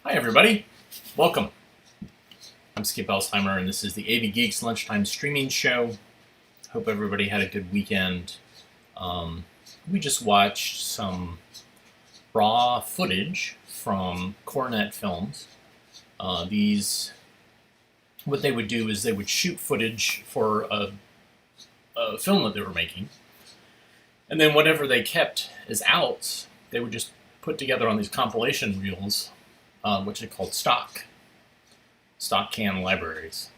Hi everybody, welcome. I'm Skip Elsheimer and this is the AV Geeks Lunchtime streaming show. Hope everybody had a good weekend. We just watched some raw footage from Coronet Films. What they would do is they would shoot footage for a film that they were making, and then whatever they kept as outs, they would just put together on these compilation reels, which are called stock can libraries.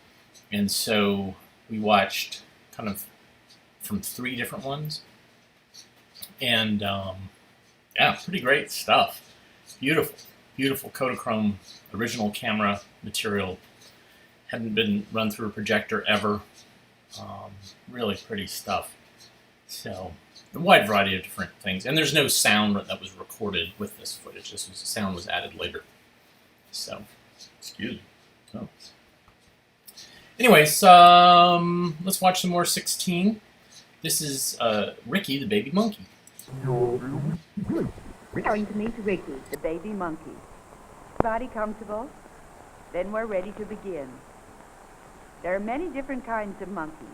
And so we watched kind of from 3 different ones, and yeah, pretty great stuff. Beautiful Kodachrome original camera material. Hadn't been run through a projector ever. Really pretty stuff. So a wide variety of different things, and there's no sound that was recorded with this footage. Sound was added later. So, excuse me. So, anyways, let's watch some more 16. This is Ricky, the baby monkey. We're going to meet Ricky, the baby monkey. Body comfortable? Then we're ready to begin. There are many different kinds of monkeys,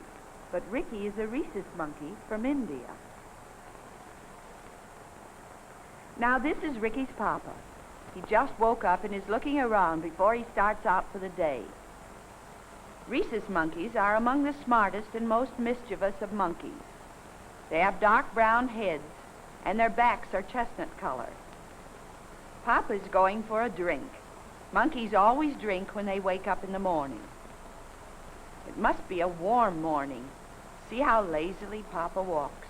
but Ricky is a rhesus monkey from India. Now this is Ricky's papa. He just woke up and is looking around before he starts out for the day. Rhesus monkeys are among the smartest and most mischievous of monkeys. They have dark brown heads, and their backs are chestnut color. Papa's going for a drink. Monkeys always drink when they wake up in the morning. It must be a warm morning. See how lazily Papa walks.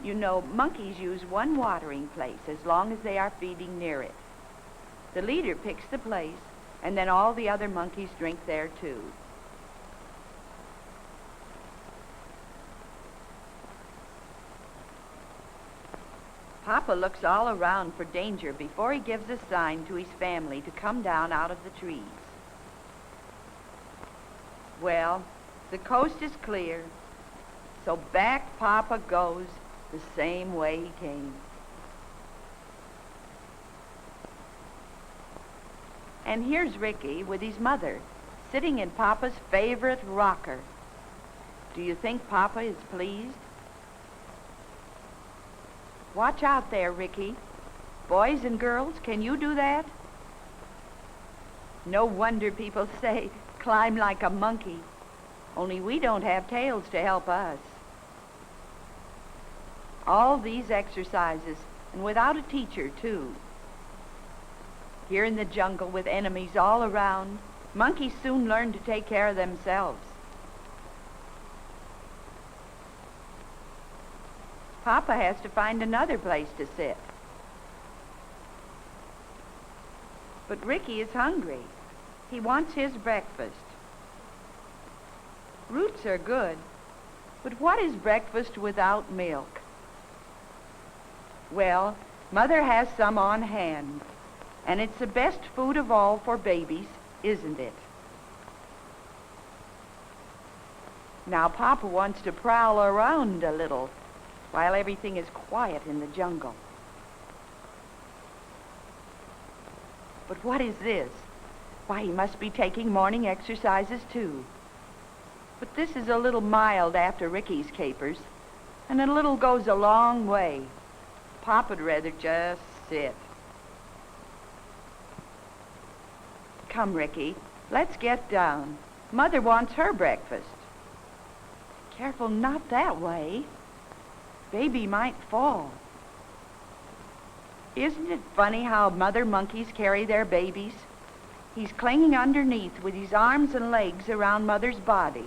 You know, monkeys use one watering place as long as they are feeding near it. The leader picks the place, and then all the other monkeys drink there too. Papa looks all around for danger before he gives a sign to his family to come down out of the trees. Well, the coast is clear, so back Papa goes the same way he came. And here's Ricky with his mother, sitting in Papa's favorite rocker. Do you think Papa is pleased? Watch out there, Ricky. Boys and girls, can you do that? No wonder people say, climb like a monkey. Only we don't have tails to help us. All these exercises, and without a teacher, too. Here in the jungle with enemies all around, monkeys soon learn to take care of themselves. Papa has to find another place to sit. But Ricky is hungry. He wants his breakfast. Roots are good, but what is breakfast without milk? Well, Mother has some on hand, and it's the best food of all for babies, isn't it? Now Papa wants to prowl around a little while everything is quiet in the jungle. But what is this? Why, he must be taking morning exercises too. But this is a little mild after Ricky's capers, and a little goes a long way. Papa'd rather just sit. Come, Ricky, let's get down. Mother wants her breakfast. Careful, not that way. Baby might fall. Isn't it funny how mother monkeys carry their babies? He's clinging underneath with his arms and legs around Mother's body.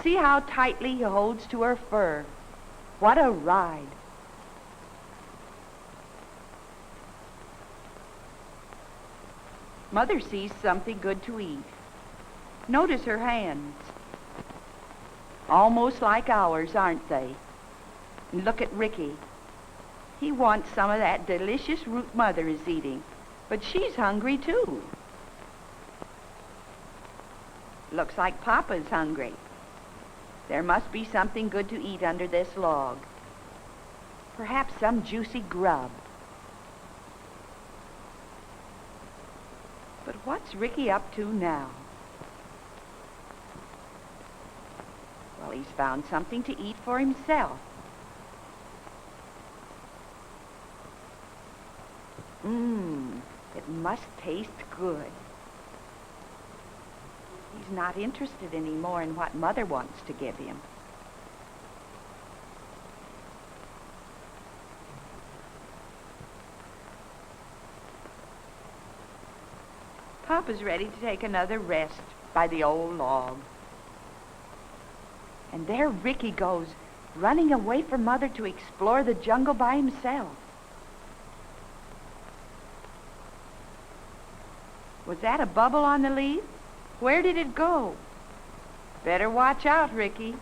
See how tightly he holds to her fur. What a ride. Mother sees something good to eat. Notice her hands. Almost like ours, aren't they? And look at Ricky. He wants some of that delicious root Mother is eating, but she's hungry too. Looks like Papa's hungry. There must be something good to eat under this log. Perhaps some juicy grub. But what's Ricky up to now? Well, he's found something to eat for himself. It must taste good. He's not interested anymore in what Mother wants to give him. Papa's ready to take another rest by the old log. And there Ricky goes, running away from Mother to explore the jungle by himself. Was that a bubble on the leaf? Where did it go? Better watch out, Ricky.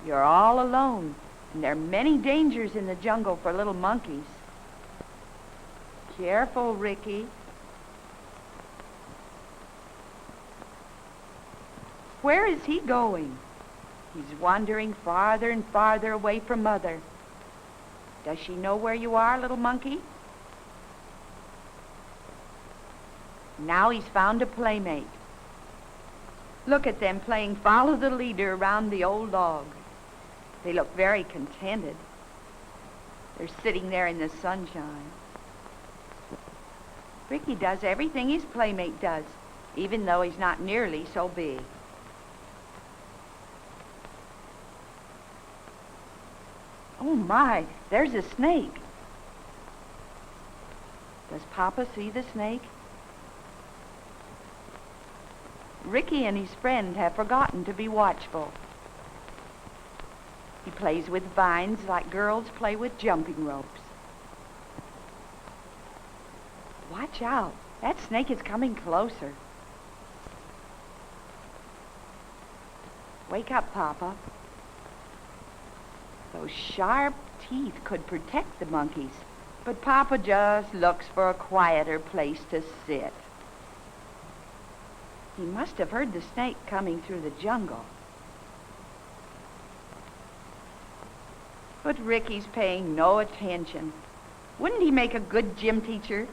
You're all alone, and there are many dangers in the jungle for little monkeys. Careful, Ricky. Where is he going? He's wandering farther and farther away from Mother. Does she know where you are, little monkey? Now he's found a playmate. Look at them playing follow the leader around the old log. They look very contented. They're sitting there in the sunshine. Ricky does everything his playmate does, even though he's not nearly so big. Oh my, there's a snake. Does Papa see the snake? Ricky and his friend have forgotten to be watchful. He plays with vines like girls play with jumping ropes. Watch out. That snake is coming closer. Wake up, Papa. Those sharp teeth could protect the monkeys, but Papa just looks for a quieter place to sit. He must have heard the snake coming through the jungle. But Ricky's paying no attention. Wouldn't he make a good gym teacher?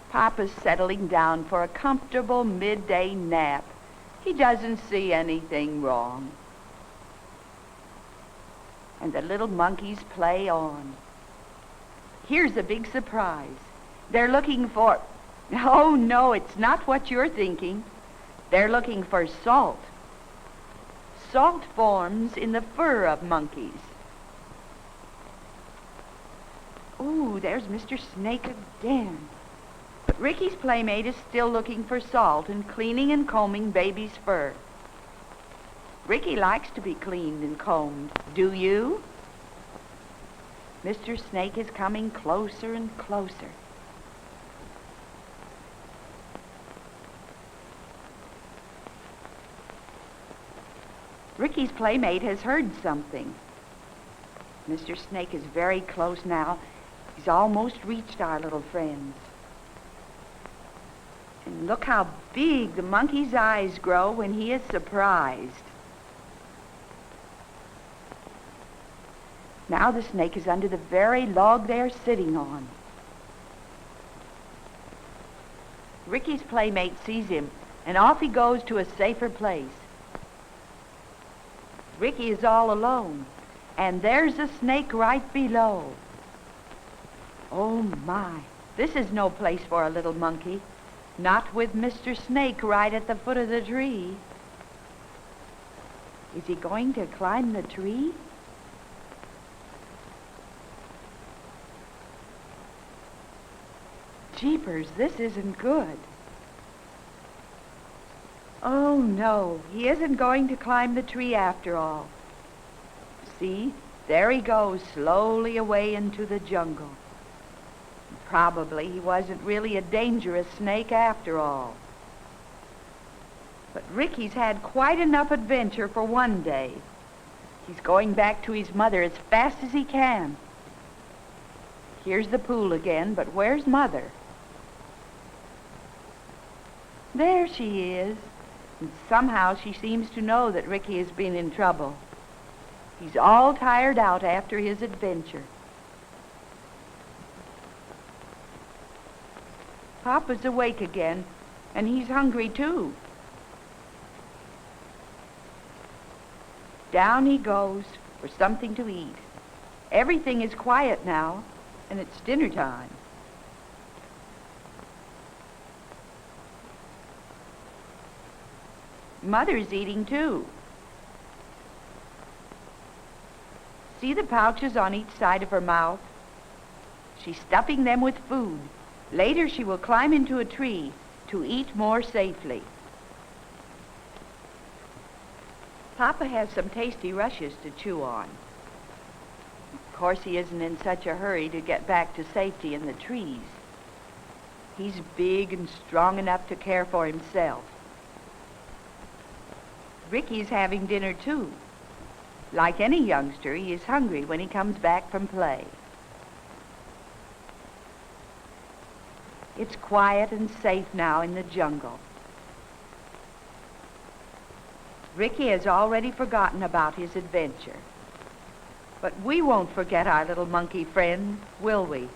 Papa's settling down for a comfortable midday nap. He doesn't see anything wrong. And the little monkeys play on. Here's a big surprise. They're looking for... Oh, no, it's not what you're thinking. They're looking for salt. Salt forms in the fur of monkeys. Ooh, there's Mr. Snake again. But Ricky's playmate is still looking for salt and cleaning and combing baby's fur. Ricky likes to be cleaned and combed. Do you? Mr. Snake is coming closer and closer. Ricky's playmate has heard something. Mr. Snake is very close now. He's almost reached our little friends. And look how big the monkey's eyes grow when he is surprised. Now the snake is under the very log they're sitting on. Ricky's playmate sees him, and off he goes to a safer place. Ricky is all alone, and there's a snake right below. Oh my, this is no place for a little monkey. Not with Mr. Snake right at the foot of the tree. Is he going to climb the tree? Jeepers, this isn't good. Oh, no, he isn't going to climb the tree after all. See, there he goes slowly away into the jungle. Probably he wasn't really a dangerous snake after all. But Ricky's had quite enough adventure for one day. He's going back to his mother as fast as he can. Here's the pool again, but where's Mother? There she is. And somehow she seems to know that Ricky has been in trouble. He's all tired out after his adventure. Papa's awake again, and he's hungry too. Down he goes for something to eat. Everything is quiet now, and it's dinner time. Mother's eating too. See the pouches on each side of her mouth? She's stuffing them with food. Later she will climb into a tree to eat more safely. Papa has some tasty rushes to chew on. Of course, he isn't in such a hurry to get back to safety in the trees. He's big and strong enough to care for himself. Ricky's having dinner too. Like any youngster, he is hungry when he comes back from play. It's quiet and safe now in the jungle. Ricky has already forgotten about his adventure. But we won't forget our little monkey friend, will we?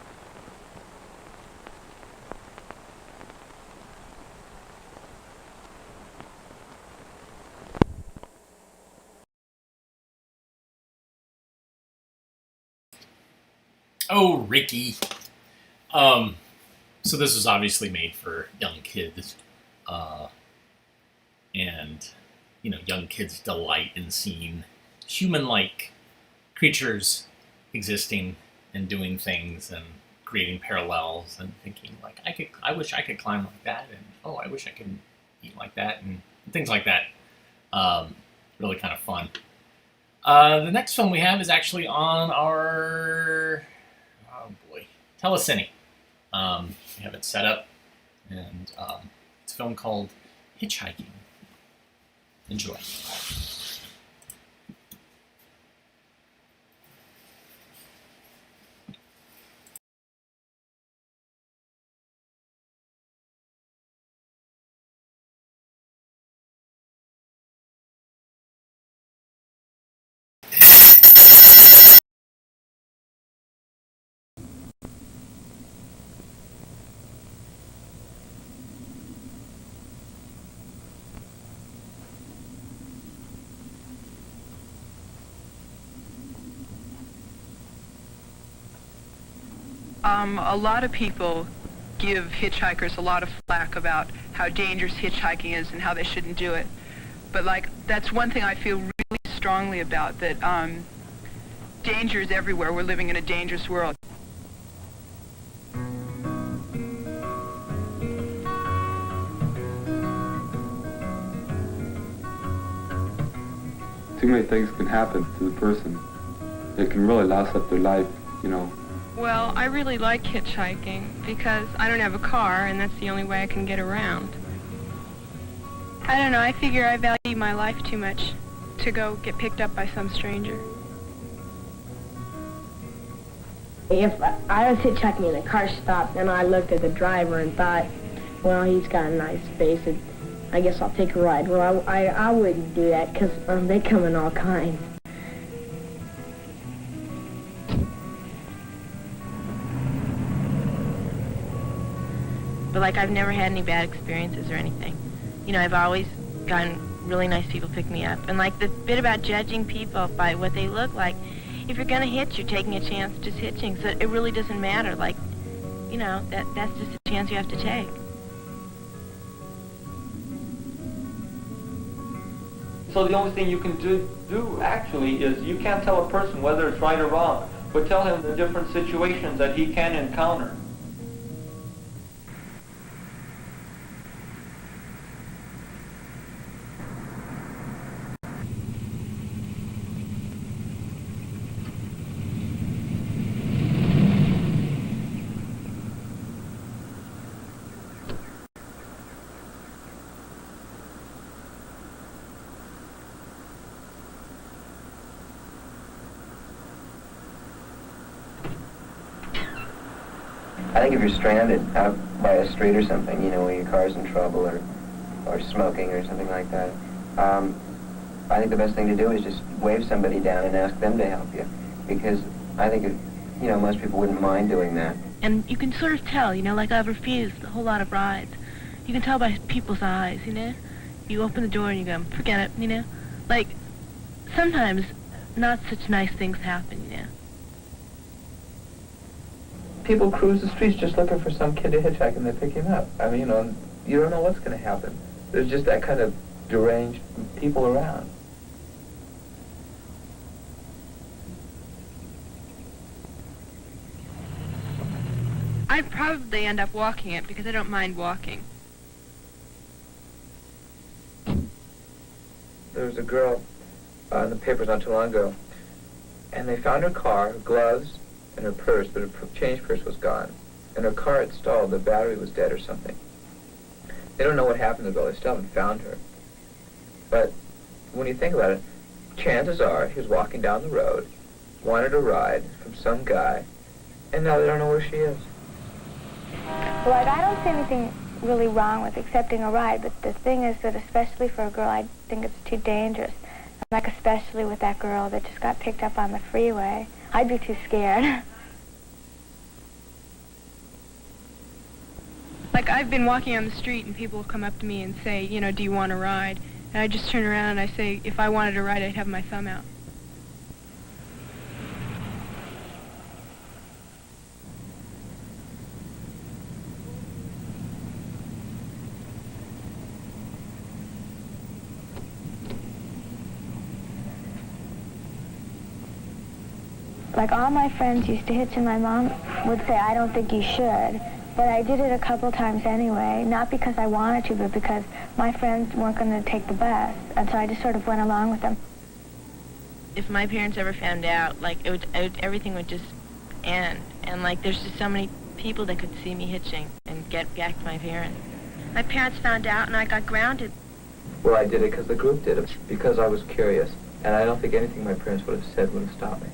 Oh, Ricky. So this was obviously made for young kids. And, you know, young kids delight in seeing human-like creatures existing and doing things and creating parallels and thinking, like, I wish I could climb like that, and, oh, I wish I could eat like that, and things like that. Really kind of fun. The next film we have is actually on our, telecine. We have it set up, and it's a film called Hitchhiking. Enjoy. A lot of people give hitchhikers a lot of flack about how dangerous hitchhiking is and how they shouldn't do it. But, like, that's one thing I feel really strongly about, that danger is everywhere. We're living in a dangerous world. Too many things can happen to the person. It can really last up their life, you know. Well, I really like hitchhiking because I don't have a car and that's the only way I can get around. I don't know, I figure I value my life too much to go get picked up by some stranger. If I was hitchhiking and the car stopped and I looked at the driver and thought, well, he's got a nice face, and I guess I'll take a ride. Well, I wouldn't do that because they come in all kinds. But like, I've never had any bad experiences or anything. You know, I've always gotten really nice people pick me up. And like the bit about judging people by what they look like, if you're gonna hitch, you're taking a chance just hitching. So it really doesn't matter. Like, you know, that's just a chance you have to take. So the only thing you can do actually is you can't tell a person whether it's right or wrong, but tell him the different situations that he can encounter. I think if you're stranded out by a street or something, you know, where your car's in trouble or smoking or something like that, I think the best thing to do is just wave somebody down and ask them to help you, because I think, most people wouldn't mind doing that. And you can sort of tell, like I've refused a whole lot of rides. You can tell by people's eyes, You open the door and you go, forget it, Like, sometimes not such nice things happen, People cruise the streets just looking for some kid to hitchhike and they pick him up. I mean, you don't know what's going to happen. There's just that kind of deranged people around. I'd probably end up walking it because I don't mind walking. There was a girl in the papers not too long ago, and they found her car, her gloves, and her purse, but her change purse was gone. And her car had stalled, the battery was dead or something. They don't know what happened to the girl, they still haven't found her. But when you think about it, chances are he was walking down the road, wanted a ride from some guy, and now they don't know where she is. Well, I don't see anything really wrong with accepting a ride, but the thing is that especially for a girl, I think it's too dangerous. Like especially with that girl that just got picked up on the freeway. I'd be too scared. Like, I've been walking on the street and people will come up to me and say, do you want a ride? And I just turn around and I say, if I wanted a ride, I'd have my thumb out. Like all my friends used to hitch, and my mom would say, I don't think you should. But I did it a couple times anyway, not because I wanted to, but because my friends weren't going to take the bus, and so I just sort of went along with them. If my parents ever found out, like, everything would just end. And, like, there's just so many people that could see me hitching and get back to my parents. My parents found out, and I got grounded. Well, I did it because the group did it, because I was curious, and I don't think anything my parents would have said would have stopped me.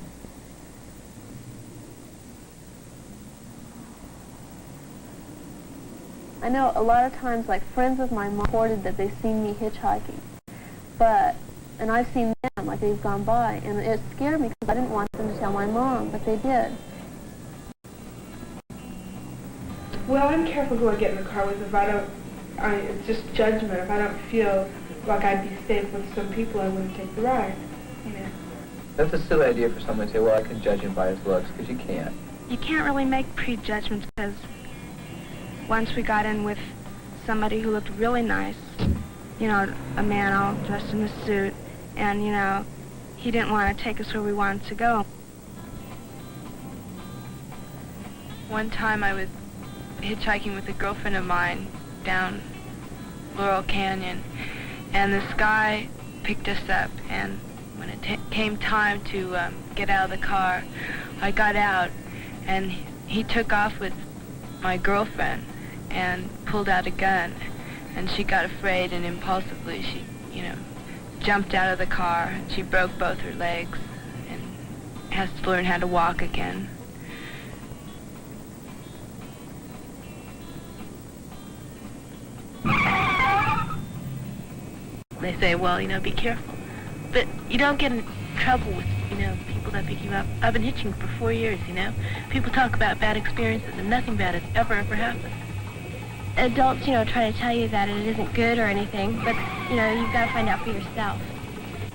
I know a lot of times, like, friends of mine reported that they've seen me hitchhiking, and I've seen them, like, they've gone by, and it scared me because I didn't want them to tell my mom, but they did. Well, I'm careful who I get in the car with. It's just judgment. If I don't feel like I'd be safe with some people, I wouldn't take the ride, That's a silly idea for someone to say, well, I can judge him by his looks, because you can't. You can't really make prejudgments because once we got in with somebody who looked really nice, a man all dressed in a suit, and, he didn't want to take us where we wanted to go. One time I was hitchhiking with a girlfriend of mine down Laurel Canyon, and this guy picked us up, and when it came time to get out of the car, I got out, and he took off with my girlfriend and pulled out a gun, and she got afraid, and impulsively she, jumped out of the car. She broke both her legs and has to learn how to walk again. They say, well, be careful. But you don't get in trouble with, people that pick you up. I've been hitching for 4 years, People talk about bad experiences, and nothing bad has ever happened. Adults, try to tell you that it isn't good or anything, but, you've got to find out for yourself.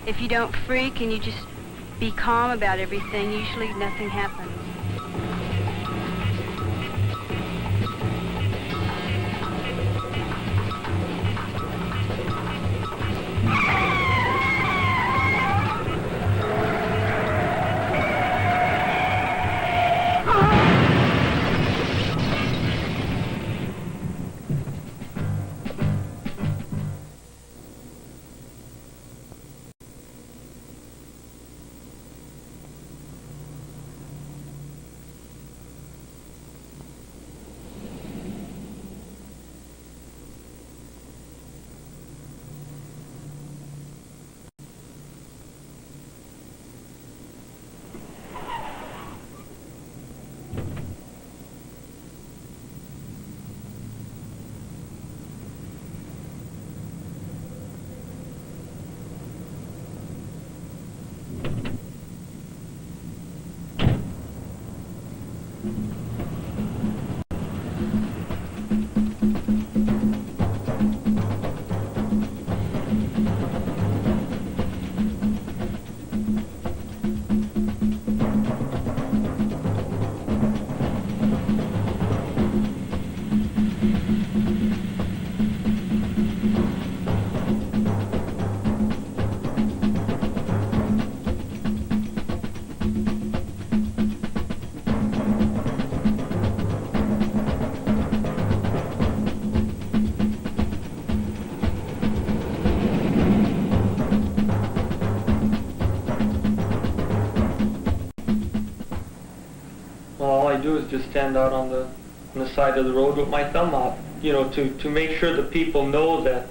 If you don't freak and you just be calm about everything, usually nothing happens. All I do is just stand out on the side of the road with my thumb out, to make sure that people know that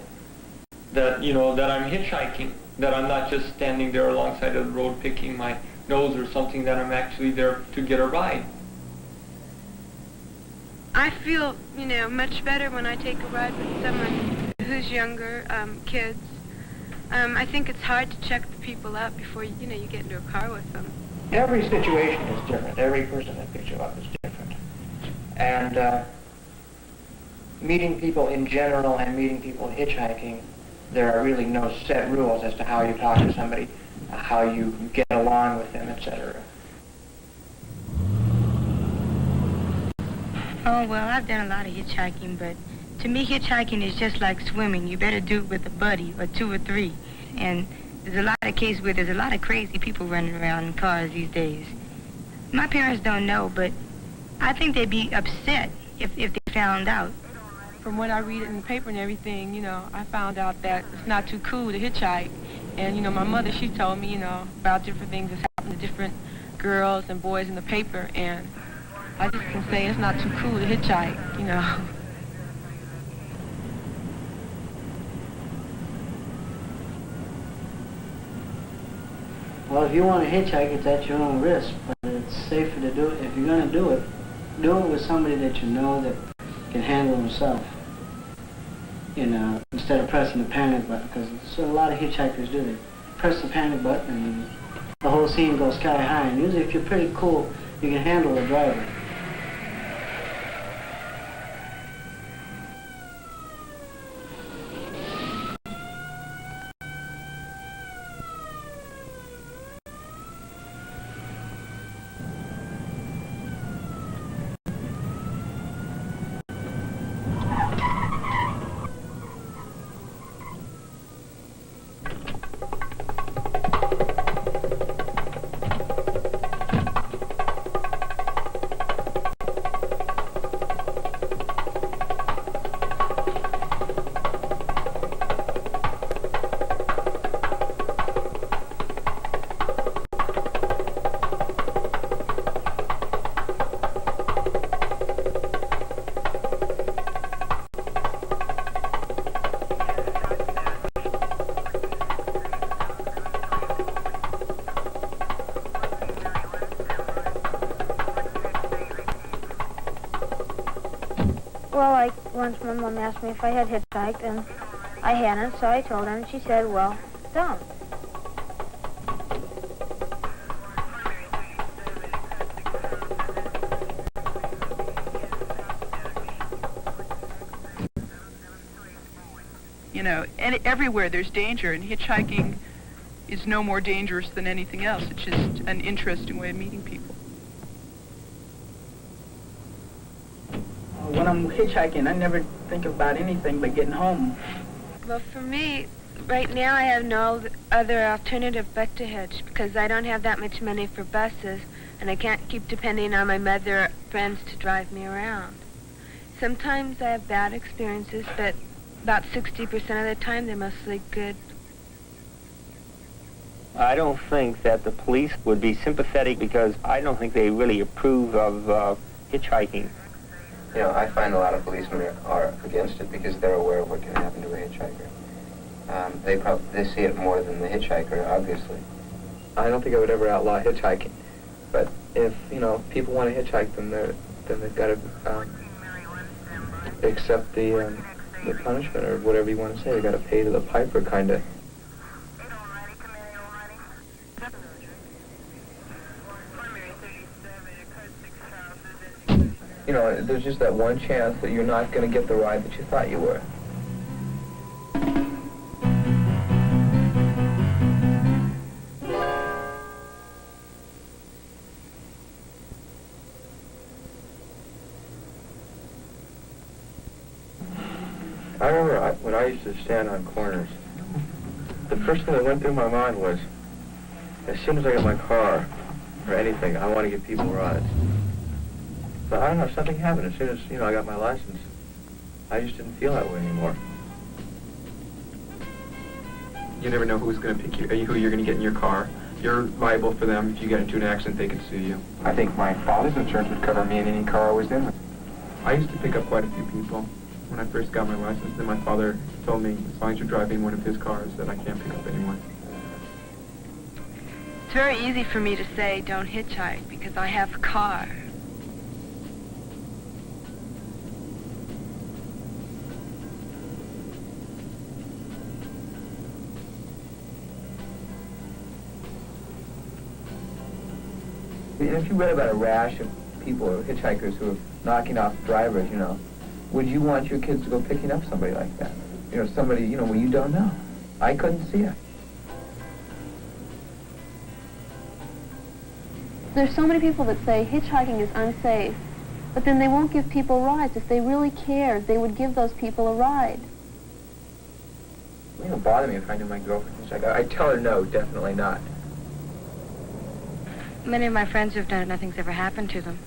I'm hitchhiking, that I'm not just standing there alongside of the road picking my nose or something, that I'm actually there to get a ride. I feel, much better when I take a ride with someone who's younger, kids. I think it's hard to check the people out before, you get into a car with them. Every situation is different. Every person that picks you up is different. And meeting people in general and meeting people hitchhiking, there are really no set rules as to how you talk to somebody, how you get along with them, etc. Oh, well, I've done a lot of hitchhiking, but to me, hitchhiking is just like swimming. You better do it with a buddy or two or three. And there's a lot of cases where there's a lot of crazy people running around in cars these days. My parents don't know, but I think they'd be upset if they found out. From what I read in the paper and everything, I found out that it's not too cool to hitchhike. And, my mother, she told me, about different things that's happened to different girls and boys in the paper. And I just can say it's not too cool to hitchhike, Well, if you want to hitchhike, it's at your own risk, but it's safer to do it. If you're going to do it with somebody that you know that can handle himself. Instead of pressing the panic button, because that's what a lot of hitchhikers do. They press the panic button and the whole scene goes sky high. And usually if you're pretty cool, you can handle the driver. Well, once my mom asked me if I had hitchhiked, and I hadn't, so I told her, and she said, well, don't. And everywhere there's danger, and hitchhiking is no more dangerous than anything else. It's just an interesting way of meeting people. When I'm hitchhiking, I never think about anything but getting home. Well, for me, right now I have no other alternative but to hitch, because I don't have that much money for buses, and I can't keep depending on my mother or friends to drive me around. Sometimes I have bad experiences, but about 60% of the time they're mostly good. I don't think that the police would be sympathetic, because I don't think they really approve of hitchhiking. I find a lot of policemen are against it because they're aware of what can happen to a hitchhiker. They see it more than the hitchhiker, obviously. I don't think I would ever outlaw hitchhiking, but if people want to hitchhike, then they've got to accept the punishment, or whatever you want to say. They got to pay to the piper, kind of. you know, there's just that one chance that you're not going to get the ride that you thought you were. I remember when I used to stand on corners, the first thing that went through my mind was, as soon as I get my car or anything, I want to give people rides. But I don't know, something happened. As soon as, you know, I got my license, I just didn't feel that way anymore. You never know who's going to pick you, who you're going to get in your car. You're liable for them. If you get into an accident, they could sue you. I think my father's insurance would cover me in any car I was in. I used to pick up quite a few people when I first got my license. Then my father told me, as long as you're driving one of his cars, that I can't pick up anyone. It's very easy for me to say don't hitchhike because I have a car. If you read about a rash of people, or hitchhikers, who are knocking off drivers, you know, would you want your kids to go picking up somebody like that? You know, somebody, you know, when you don't know. I couldn't see it. There's so many people that say hitchhiking is unsafe, but then they won't give people rides. If they really cared, they would give those people a ride. It wouldn't bother me if I knew my girlfriend was hitchhiking. I'd tell her no, definitely not. Many of my friends who've done it, nothing's ever happened to them.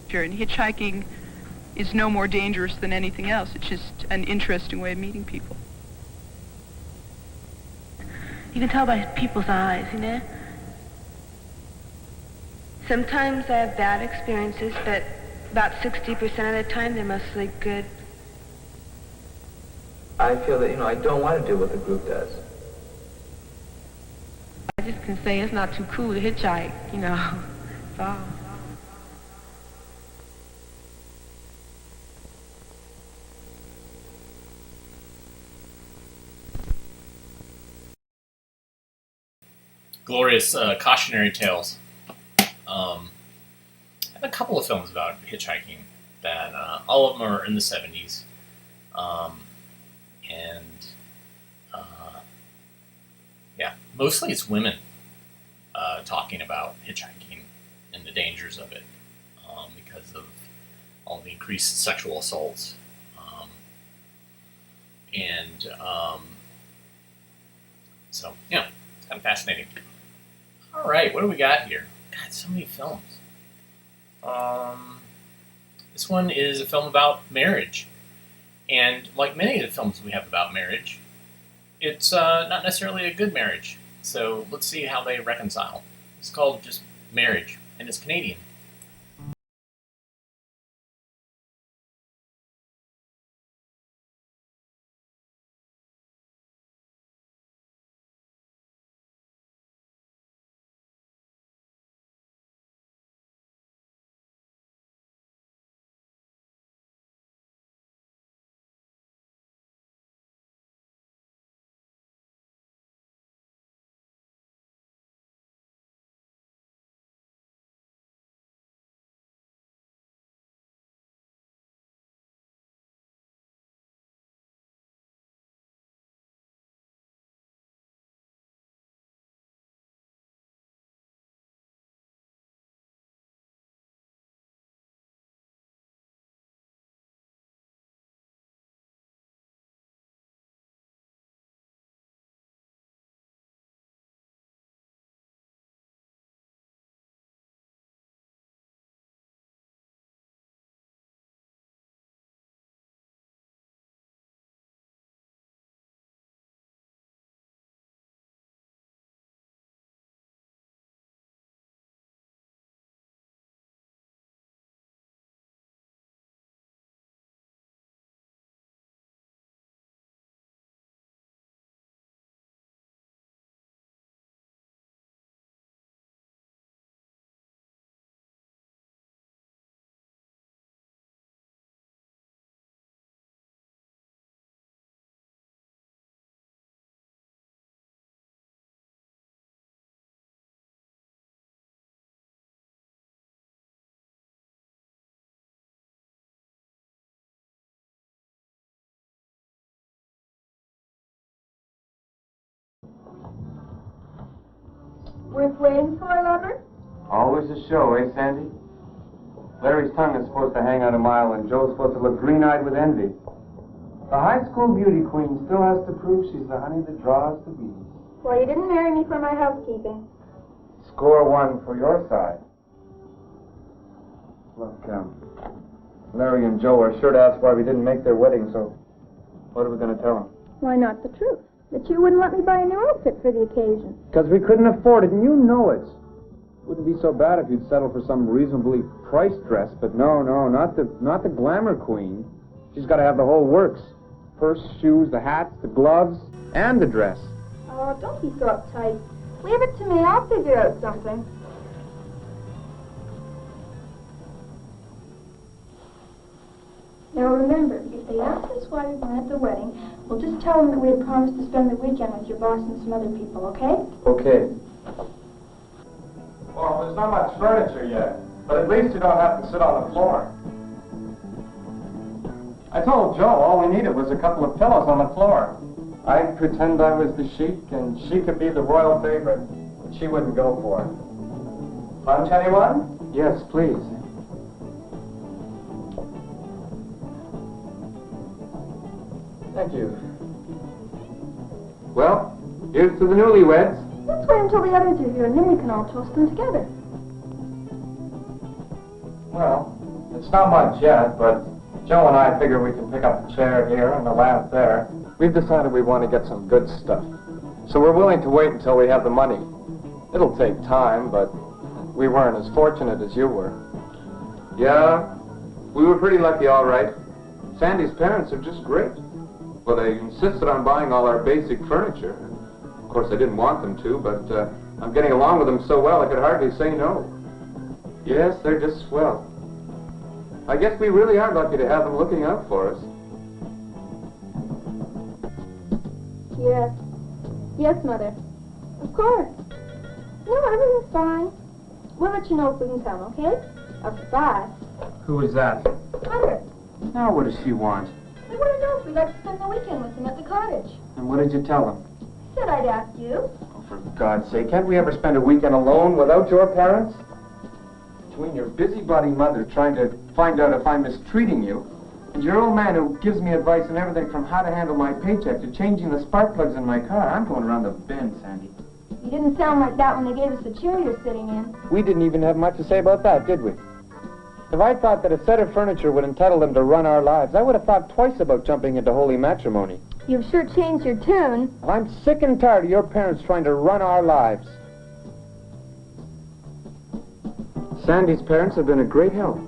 Sure, and hitchhiking is no more dangerous than anything else. It's just an interesting way of meeting people. You can tell by people's eyes, you know? Sometimes I have bad experiences, but about 60% of the time they're mostly good. I feel that, you know, I don't want to do what the group does. I just can say it's not too cool to hitchhike, you know. That's all. Glorious cautionary tales. I have a couple of films about hitchhiking that all of them are in the 70s. Yeah, mostly it's women talking about hitchhiking and the dangers of it because of all the increased sexual assaults. So, yeah, it's kind of fascinating. All right, what do we got here? God, so many films. This one is a film about marriage. And like many of the films we have about marriage, it's not necessarily a good marriage. So let's see how they reconcile. It's called just Marriage, and it's Canadian. Worth waiting for, lover? Always a show, eh, Sandy? Larry's tongue is supposed to hang out a mile, and Joe's supposed to look green-eyed with envy. The high school beauty queen still has to prove she's the honey that draws the bees. Well, you didn't marry me for my housekeeping. Score one for your side. Look, Larry and Joe are sure to ask why we didn't make their wedding, so what are we going to tell them? Why not the truth? That you wouldn't let me buy a new outfit for the occasion. Because we couldn't afford it, and you know it. Wouldn't be so bad if you'd settle for some reasonably priced dress, but no, not the glamour queen. She's got to have the whole works. Purse, shoes, the hats, the gloves, and the dress. Oh, don't be so uptight. Leave it to me. I'll figure out something. Now remember, if they ask us why we weren't at the wedding, we'll just tell them that we had promised to spend the weekend with your boss and some other people, okay? Okay. Well, there's not much furniture yet, but at least you don't have to sit on the floor. I told Joe all we needed was a couple of pillows on the floor. I'd pretend I was the sheik, and she could be the royal favorite, but she wouldn't go for it. Lunch, anyone? Yes, please. Thank you. Well, here's to the newlyweds. Let's wait until the others are here, and then we can all toast them together. Well, it's not much yet, but Joe and I figure we can pick up a chair here and a lamp there. We've decided we want to get some good stuff. So we're willing to wait until we have the money. It'll take time, but we weren't as fortunate as you were. Yeah, we were pretty lucky, all right. Sandy's parents are just great. Well, they insisted on buying all our basic furniture. Of course, I didn't want them to, but I'm getting along with them so well I could hardly say no. Yes, they're just swell. I guess we really are lucky to have them looking out for us. Yes. Yes, Mother. Of course. No, everything's fine. We'll let you know if we can come, okay? Bye. Who is that? Mother, Now, what does she want? I want to know if we'd like to spend the weekend with them at the cottage. And what did you tell them? Said I'd ask you. Oh, for God's sake, can't we ever spend a weekend alone without your parents? Between your busybody mother trying to find out if I'm mistreating you, and your old man who gives me advice on everything from how to handle my paycheck to changing the spark plugs in my car, I'm going around the bend, Sandy. You didn't sound like that when they gave us the chair you're sitting in. We didn't even have much to say about that, did we? If I thought that a set of furniture would entitle them to run our lives, I would have thought twice about jumping into holy matrimony. You've sure changed your tune. I'm sick and tired of your parents trying to run our lives. Sandy's parents have been a great help.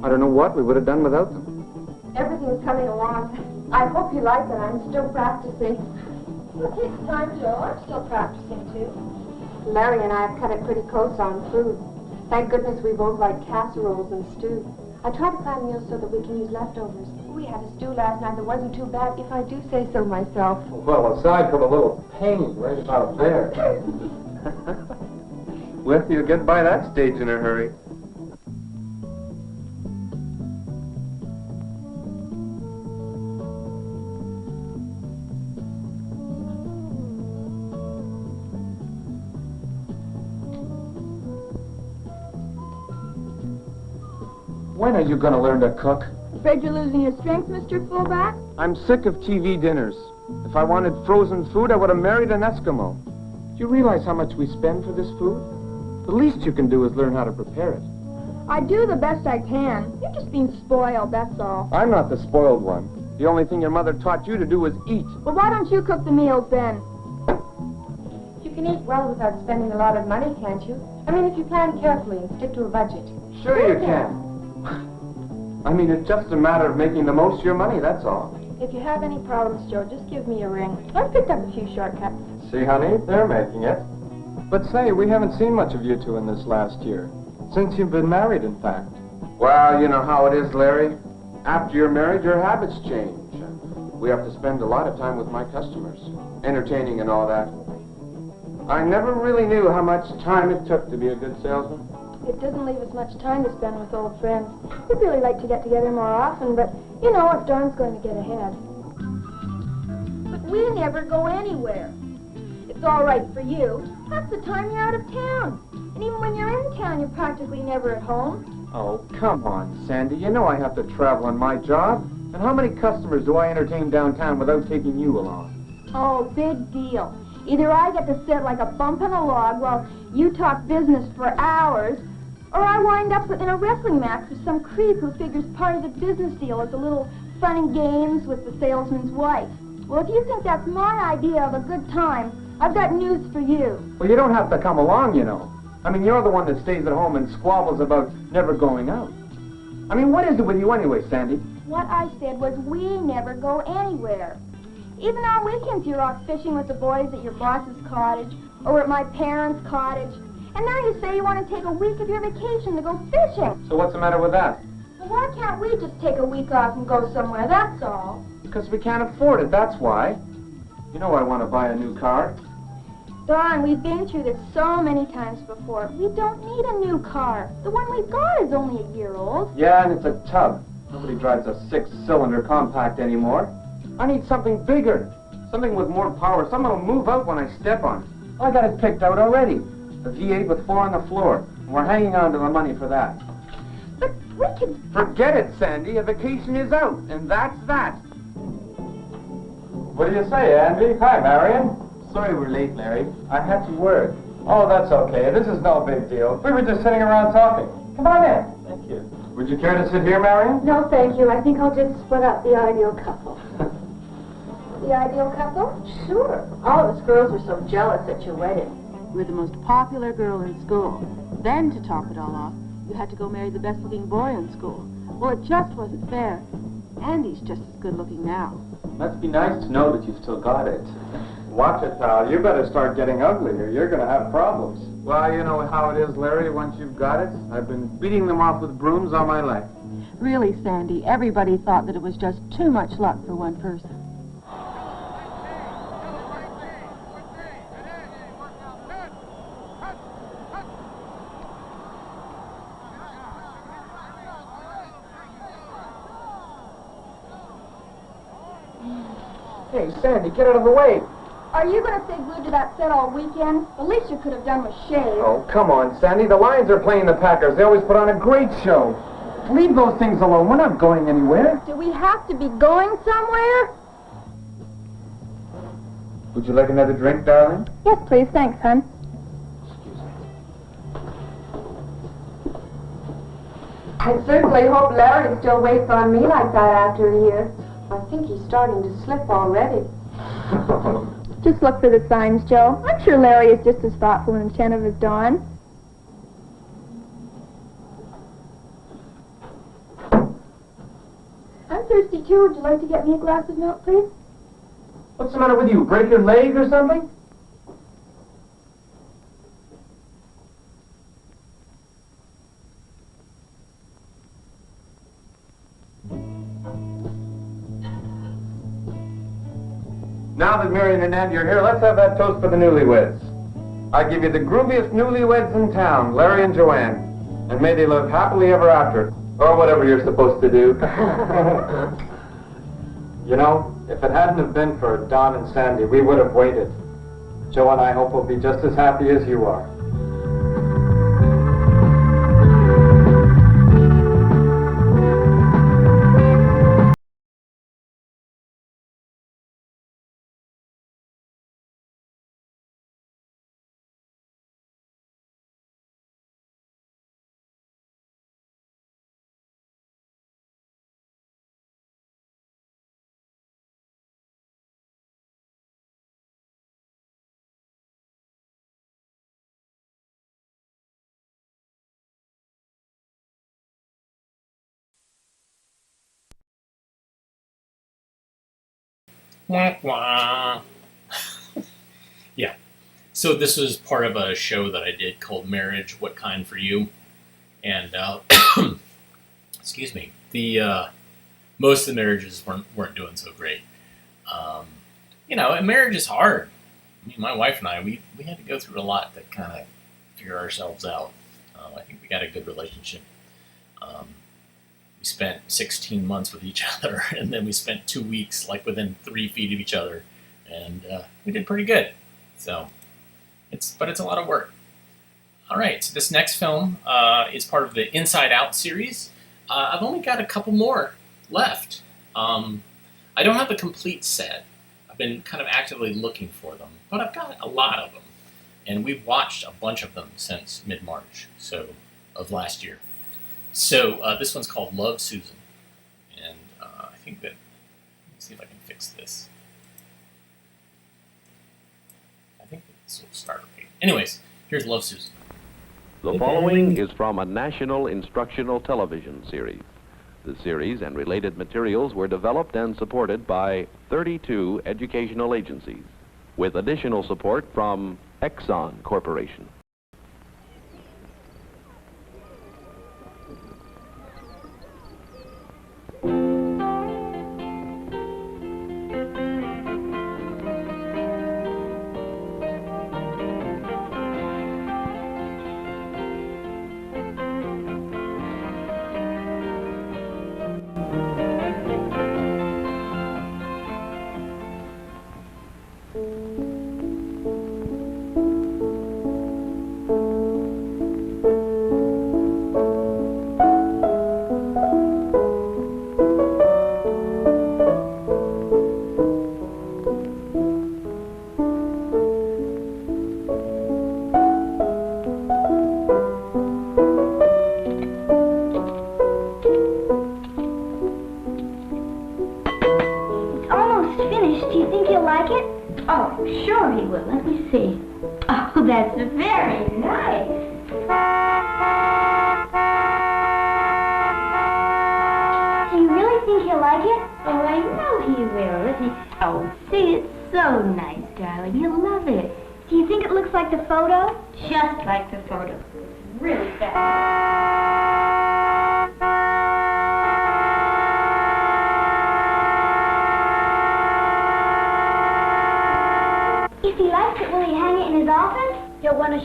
I don't know what we would have done without them. Everything's coming along. I hope you like it. I'm still practicing. It takes time, Joe. I'm still practicing, too. Larry and I have cut it pretty close on food. Thank goodness we both like casseroles and stew. I try to plan meals so that we can use leftovers. We had a stew last night that wasn't too bad, if I do say so myself. Well, aside from a little pain right about there. Well, you'll get by that stage in a hurry. When are you going to learn to cook? Afraid you're losing your strength, Mr. Fullback? I'm sick of TV dinners. If I wanted frozen food, I would have married an Eskimo. Do you realize how much we spend for this food? The least you can do is learn how to prepare it. I do the best I can. You're just being spoiled, that's all. I'm not the spoiled one. The only thing your mother taught you to do was eat. Well, why don't you cook the meals then? You can eat well without spending a lot of money, can't you? I mean, if you plan carefully and stick to a budget. Sure you can. I mean, it's just a matter of making the most of your money, that's all. If you have any problems, Joe, just give me a ring. I've picked up a few shortcuts. See, honey, they're making it. But say, we haven't seen much of you two in this last year. Since you've been married, in fact. Well, you know how it is, Larry. After you're married, your habits change. We have to spend a lot of time with my customers, entertaining and all that. I never really knew how much time it took to be a good salesman. It doesn't leave us much time to spend with old friends. We'd really like to get together more often, but, you know, if Dawn's going to get ahead. But we never go anywhere. It's all right for you. Half the time you're out of town. And even when you're in town, you're practically never at home. Oh, come on, Sandy. You know I have to travel on my job. And how many customers do I entertain downtown without taking you along? Oh, big deal. Either I get to sit like a bump in a log while you talk business for hours, or I wind up in a wrestling match with some creep who figures part of the business deal is a little fun and games with the salesman's wife. Well, if you think that's my idea of a good time, I've got news for you. Well, you don't have to come along, you know. I mean, you're the one that stays at home and squabbles about never going out. I mean, what is it with you anyway, Sandy? What I said was we never go anywhere. Even on weekends you're off fishing with the boys at your boss's cottage or at my parents' cottage. And now you say you want to take a week of your vacation to go fishing. So what's the matter with that? Well, why can't we just take a week off and go somewhere, that's all? Because we can't afford it, that's why. You know I want to buy a new car. Don, we've been through this so many times before. We don't need a new car. The one we've got is only a year old. Yeah, and it's a tub. Nobody drives a 6-cylinder compact anymore. I need something bigger. Something with more power. Something will move out when I step on it. I got it picked out already. A V8 with 4 on the floor. And we're hanging on to the money for that. But we can... Forget it, Sandy. A vacation is out. And that's that. What do you say, Andy? Hi, Marion. Sorry we're late, Larry. I had to work. Oh, that's okay. This is no big deal. We were just sitting around talking. Come on in. Thank you. Would you care to sit here, Marion? No, thank you. I think I'll just split up the ideal couple. The ideal couple? Sure. All of us girls are so jealous at your wedding. You were the most popular girl in school. Then, to top it all off, you had to go marry the best-looking boy in school. Well, it just wasn't fair. Andy's just as good-looking now. Must be nice to know that you've still got it. Watch it, pal. You better start getting ugly or you're going to have problems. Well, you know how it is, Larry, once you've got it. I've been beating them off with brooms all my life. Really, Sandy, everybody thought that it was just too much luck for one person. Hey, Sandy, get out of the way. Are you going to stay glued to that set all weekend? The least you could have done was shave. Oh, come on, Sandy. The Lions are playing the Packers. They always put on a great show. Leave those things alone. We're not going anywhere. Do we have to be going somewhere? Would you like another drink, darling? Yes, please. Thanks, hon. I certainly hope Larry still waits on me like that after a year. I think he's starting to slip already. Just look for the signs, Joe. I'm sure Larry is just as thoughtful and attentive as Dawn. I'm thirsty too. Would you like to get me a glass of milk, please? What's the matter with you? Break your leg or something? Now that Marion and Andy are here, let's have that toast for the newlyweds. I give you the grooviest newlyweds in town, Larry and Joanne. And may they live happily ever after. Or whatever you're supposed to do. You know, if it hadn't have been for Don and Sandy, we would have waited. Joe and I hope we'll be just as happy as you are. Wah, wah. Yeah. So this was part of a show that I did called Marriage, What Kind for You? And, excuse me, the most of the marriages weren't doing so great. You know, and marriage is hard. I mean, my wife and I, we had to go through a lot to kind of figure ourselves out. I think we got a good relationship. We spent 16 months with each other, and then we spent 2 weeks like within 3 feet of each other, and we did pretty good. So But it's a lot of work. All right, so this next film is part of the Inside Out series. I've only got a couple more left. I don't have the complete set. I've been kind of actively looking for them, but I've got a lot of them. And we've watched a bunch of them since mid-March of last year. So this one's called Love, Susan. And I think that, let's see if I can fix this. I think this will start repeating. Anyways, here's Love, Susan. The following is from a national instructional television series. The series and related materials were developed and supported by 32 educational agencies, with additional support from Exxon Corporation.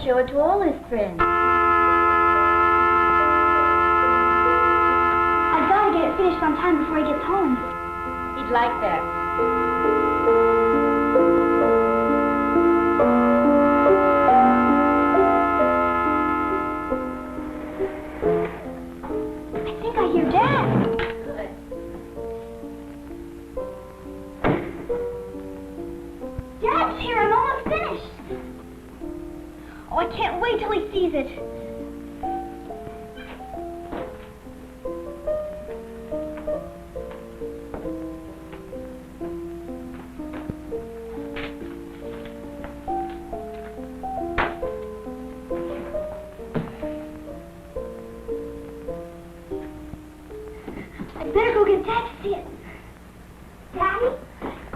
Show it to all his friends. I've got to get it finished on time before he gets home. He'd like that. I think I hear Dad. Good. Dad's here. I'm almost finished. Oh, I can't wait till he sees it. I better go get Dad to see it. Daddy?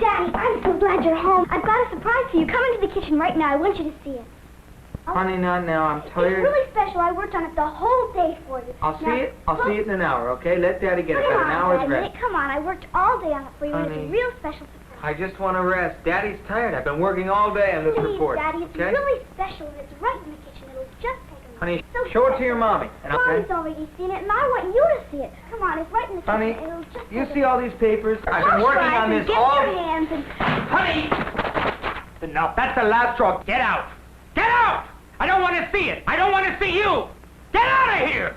Daddy, I'm so glad you're home. I've got a surprise for you. Come into the kitchen right now. I want you to see it. Honey, not now. I'm tired. It's really special. I worked on it the whole day for you. I'll see it in an hour, okay? Let Daddy get it. Got an hour's rest. Come on, I worked all day on it for you. Honey, it's a real special surprise. I just want to rest. Daddy's tired. I've been working all day on this report. Daddy, it's okay? really special, and it's right in the kitchen. It'll just take a Honey, so show special. it to your mommy. Mommy's already seen it, and I want you to see it. Come on, it's right in the kitchen. Honey, It'll just you see all these papers? I've been working on this all... Get your hands and... Honey! Enough. That's the last straw. Get out. Get out! I don't want to see it. I don't want to see you. Get out of here!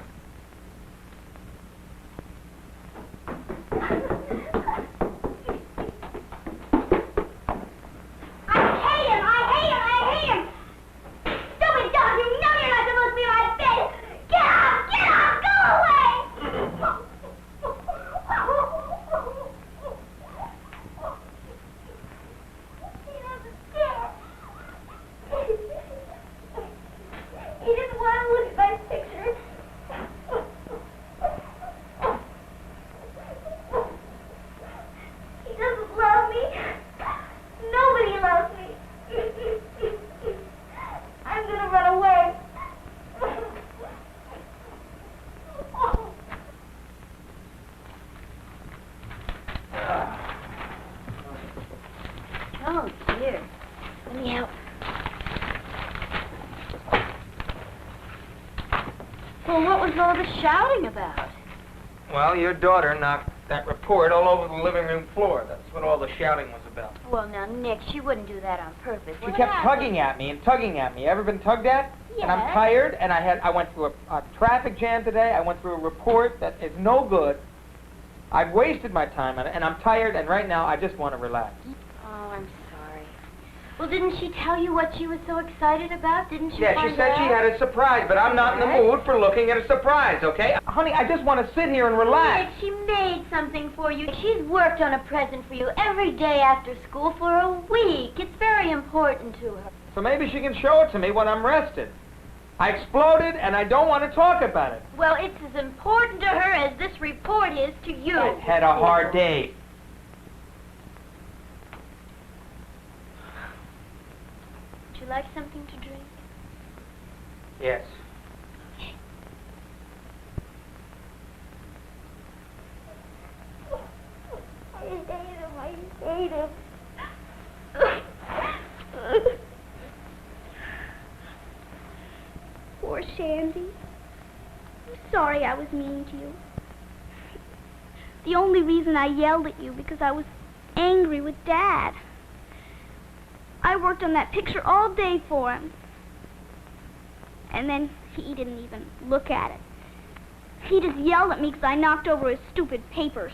I hate him! Stupid dog, you know you're not supposed to be my bed! Get out! Go away! He didn't want to look at my picture. He doesn't love me. Nobody loves me. I'm gonna run away. Oh, dear. Let me help. Well, what was all the shouting about? Well, your daughter knocked that report all over the living room floor. That's what all the shouting was about. Well, now, Nick, she wouldn't do that on purpose. She kept tugging at me and tugging at me. Ever been tugged at? And I'm Yes. tired, and I went through a traffic jam today. I went through a report that is no good. I've wasted my time on it, and I'm tired, and right now I just want to relax. Oh, I'm sorry. Well, didn't she tell you what she was so excited about? Didn't she Yeah, find she said she out? had a surprise, but I'm not in the mood for looking at a surprise, okay? Honey, I just want to sit here and relax. Nick, she made something for you. She's worked on a present for you every day after school for a week. It's very important to her. So maybe she can show it to me when I'm rested. I exploded, and I don't want to talk about it. Well, it's as important to her as this report is to you. I had a hard day. Would you like something to drink? Yes. I hate him. Poor Shandy. I'm sorry I was mean to you. The only reason I yelled at you because I was angry with Dad. I worked on that picture all day for him. And then he didn't even look at it. He just yelled at me because I knocked over his stupid papers.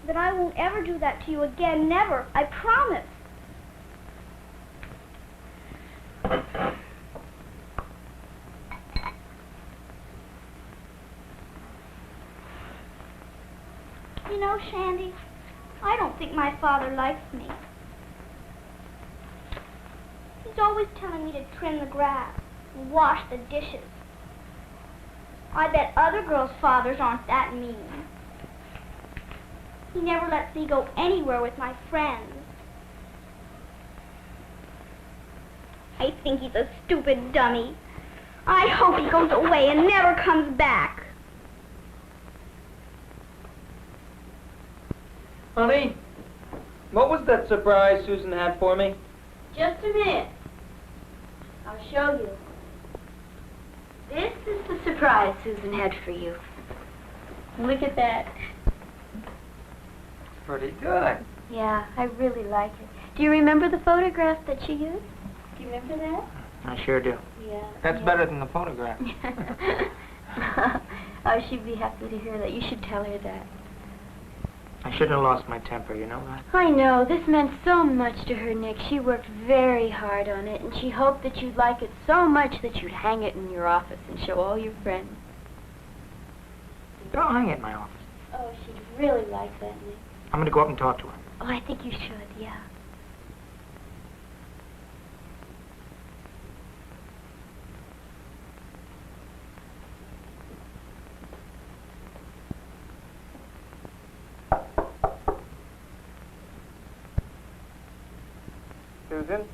But I won't ever do that to you again, never. I promise. You know, Shandy, I don't think my father likes me. He's always telling me to trim the grass and wash the dishes. I bet other girls' fathers aren't that mean. He never lets me go anywhere with my friends. I think he's a stupid dummy. I hope he goes away and never comes back. Honey, what was that surprise Susan had for me? Just a minute. I'll show you. This is the surprise Susan had for you. Look at that. Pretty good. Yeah, I really like it. Do you remember the photograph that she used? Do you remember that? I sure do. Yeah. That's better than the photograph. Oh, she'd be happy to hear that. You should tell her that. I shouldn't have lost my temper, you know that? I know. This meant so much to her, Nick. She worked very hard on it, and she hoped that you'd like it so much that you'd hang it in your office and show all your friends. Don't hang it in my office. Oh, she'd really like that, Nick. I'm going to go up and talk to her. Oh, I think you should, yeah. Susan?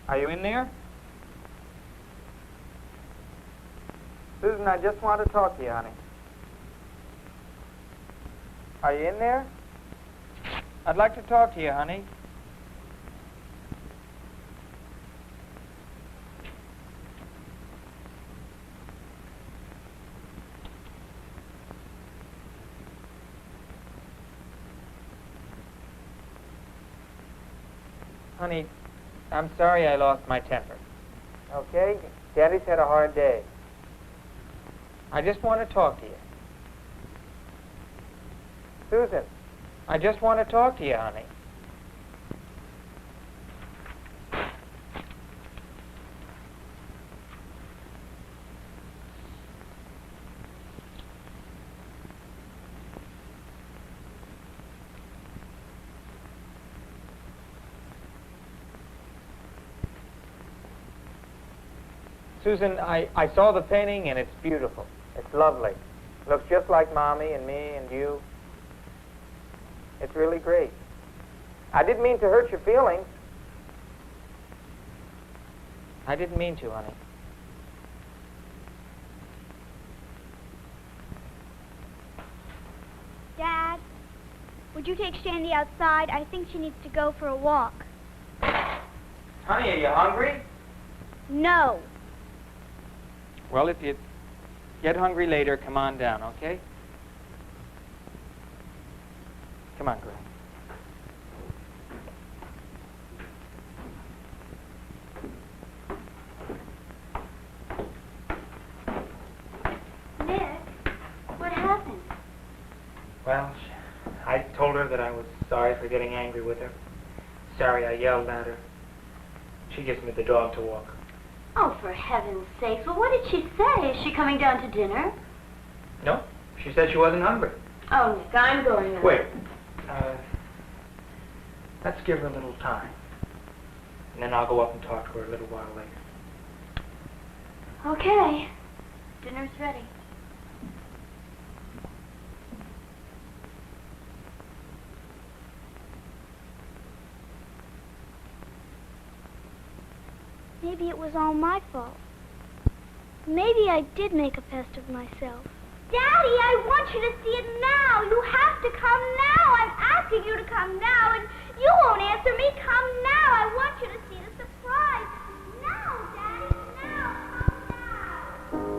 Are you in there? Susan, I just want to talk to you, honey. Are you in there? I'd like to talk to you, honey. Honey, I'm sorry I lost my temper. Okay? Daddy's had a hard day. I just want to talk to you. Susan, I just want to talk to you, honey. Susan, I saw the painting and it's beautiful. It's lovely. Looks just like Mommy and me and you. It's really great. I didn't mean to hurt your feelings. I didn't mean to, honey. Dad, would you take Shandy outside? I think she needs to go for a walk. Honey, are you hungry? No. Well, if you get hungry later, come on down, okay? Come on, girl. Nick, what happened? Well, I told her that I was sorry for getting angry with her. Sorry I yelled at her. She gives me the dog to walk. Oh, for heaven's sakes. Well, what did she say? Is she coming down to dinner? No, she said she wasn't hungry. Oh, Nick, I'm going now. Wait. Let's give her a little time. And then I'll go up and talk to her a little while later. Okay. Dinner's ready. Maybe it was all my fault. Maybe I did make a pest of myself. Daddy, I want you to see it now. You have to come now. I'm asking you to come now, and you won't answer me. Come now. I want you to see the surprise. Now, Daddy, now. Come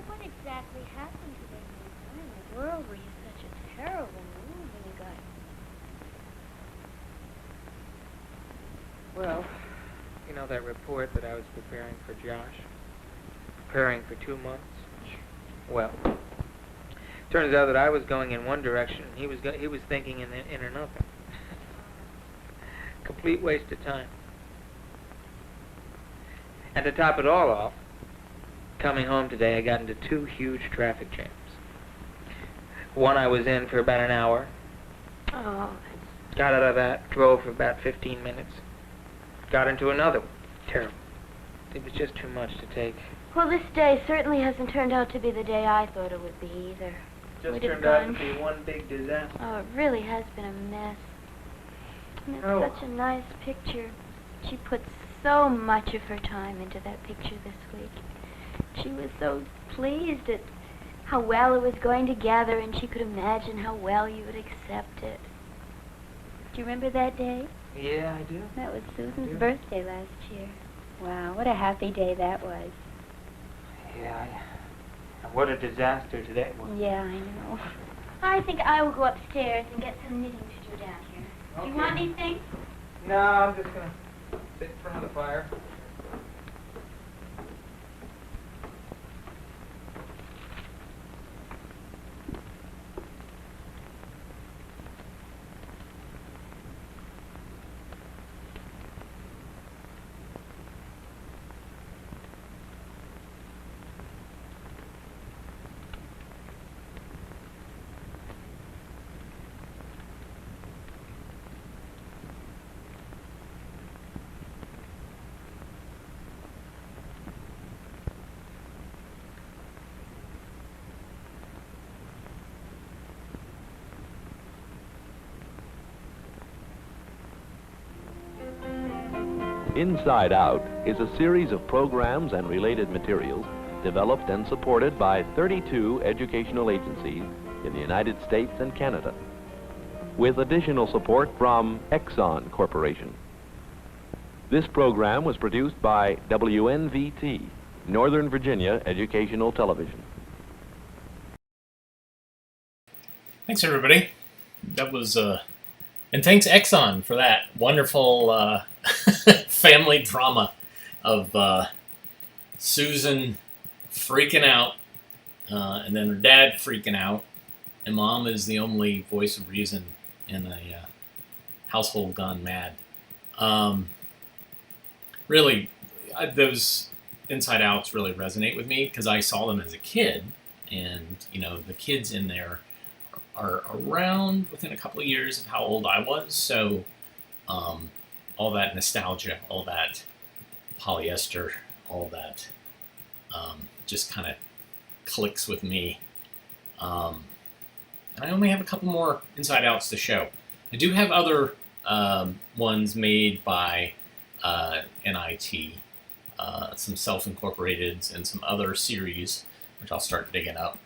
What exactly happened today? Why in the world were you such a terrible mood when you got... Well, you know that report that I was preparing for Josh? Preparing for 2 months? Well, turns out that I was going in one direction, and he was thinking in another. Complete waste of time. And to top it all off, coming home today, I got into 2 huge traffic jams. One I was in for about an hour. Oh. Got out of that, drove for about 15 minutes. Got into another one. Terrible. It was just too much to take. Well, this day certainly hasn't turned out to be the day I thought it would be either. Just turned out to be one big disaster. Oh, it really has been a mess. And it's such a nice picture. She put so much of her time into that picture this week. She was so pleased at how well it was going together, and she could imagine how well you would accept it. Do you remember that day? Yeah, I do. That was Susan's birthday last year. Wow, what a happy day that was. Yeah, what a disaster today was. Yeah, I know. I think I will go upstairs and get some knitting to do down here. Do you want anything? No, I'm just going to sit in front of the fire. Inside Out is a series of programs and related materials developed and supported by 32 educational agencies in the United States and Canada. with additional support from Exxon Corporation. This program was produced by WNVT, Northern Virginia Educational Television. Thanks, everybody. That was, and thanks Exxon for that wonderful family drama of Susan freaking out, and then her dad freaking out, and Mom is the only voice of reason in a household gone mad. Really, those Inside Outs really resonate with me because I saw them as a kid, and the kids in there are around within a couple of years of how old I was, so all that nostalgia, all that polyester, all that just kind of clicks with me. I only have a couple more Inside Outs to show. I do have other ones made by NIT, some self-incorporated and some other series, which I'll start digging up.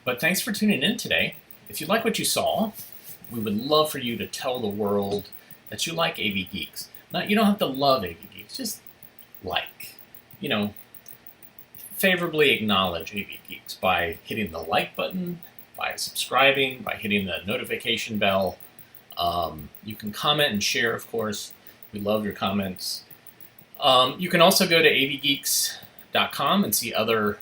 But thanks for tuning in today. If you like what you saw, we would love for you to tell the world that you like AV Geeks. Now, you don't have to love AV Geeks, just like. Favorably acknowledge AV Geeks by hitting the like button, by subscribing, by hitting the notification bell. You can comment and share, of course. We love your comments. You can also go to avgeeks.com and see other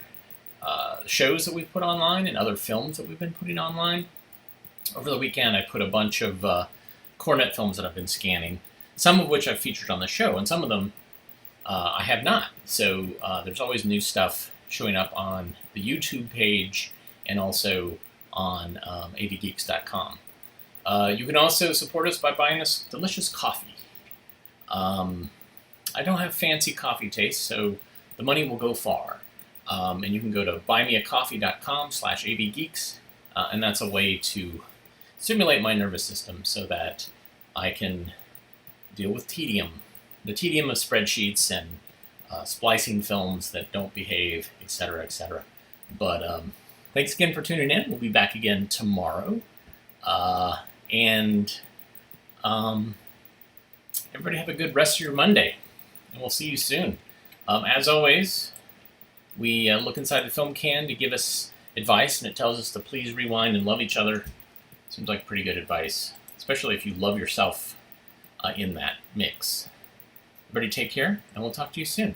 shows that we've put online and other films that we've been putting online. Over the weekend, I put a bunch of Cornet films that I've been scanning, some of which I've featured on the show, and some of them I have not. So there's always new stuff showing up on the YouTube page and also on avgeeks.com. You can also support us by buying us delicious coffee. I don't have fancy coffee taste, so the money will go far. And you can go to buymeacoffee.com/avgeeks, and that's a way to stimulate my nervous system so that I can deal with tedium. The tedium of spreadsheets and splicing films that don't behave, etc., etc. But thanks again for tuning in. We'll be back again tomorrow. And everybody have a good rest of your Monday. And we'll see you soon. As always, we look inside the film can to give us advice, and it tells us to please rewind and love each other. Seems like pretty good advice, especially if you love yourself in that mix. Everybody take care, and we'll talk to you soon.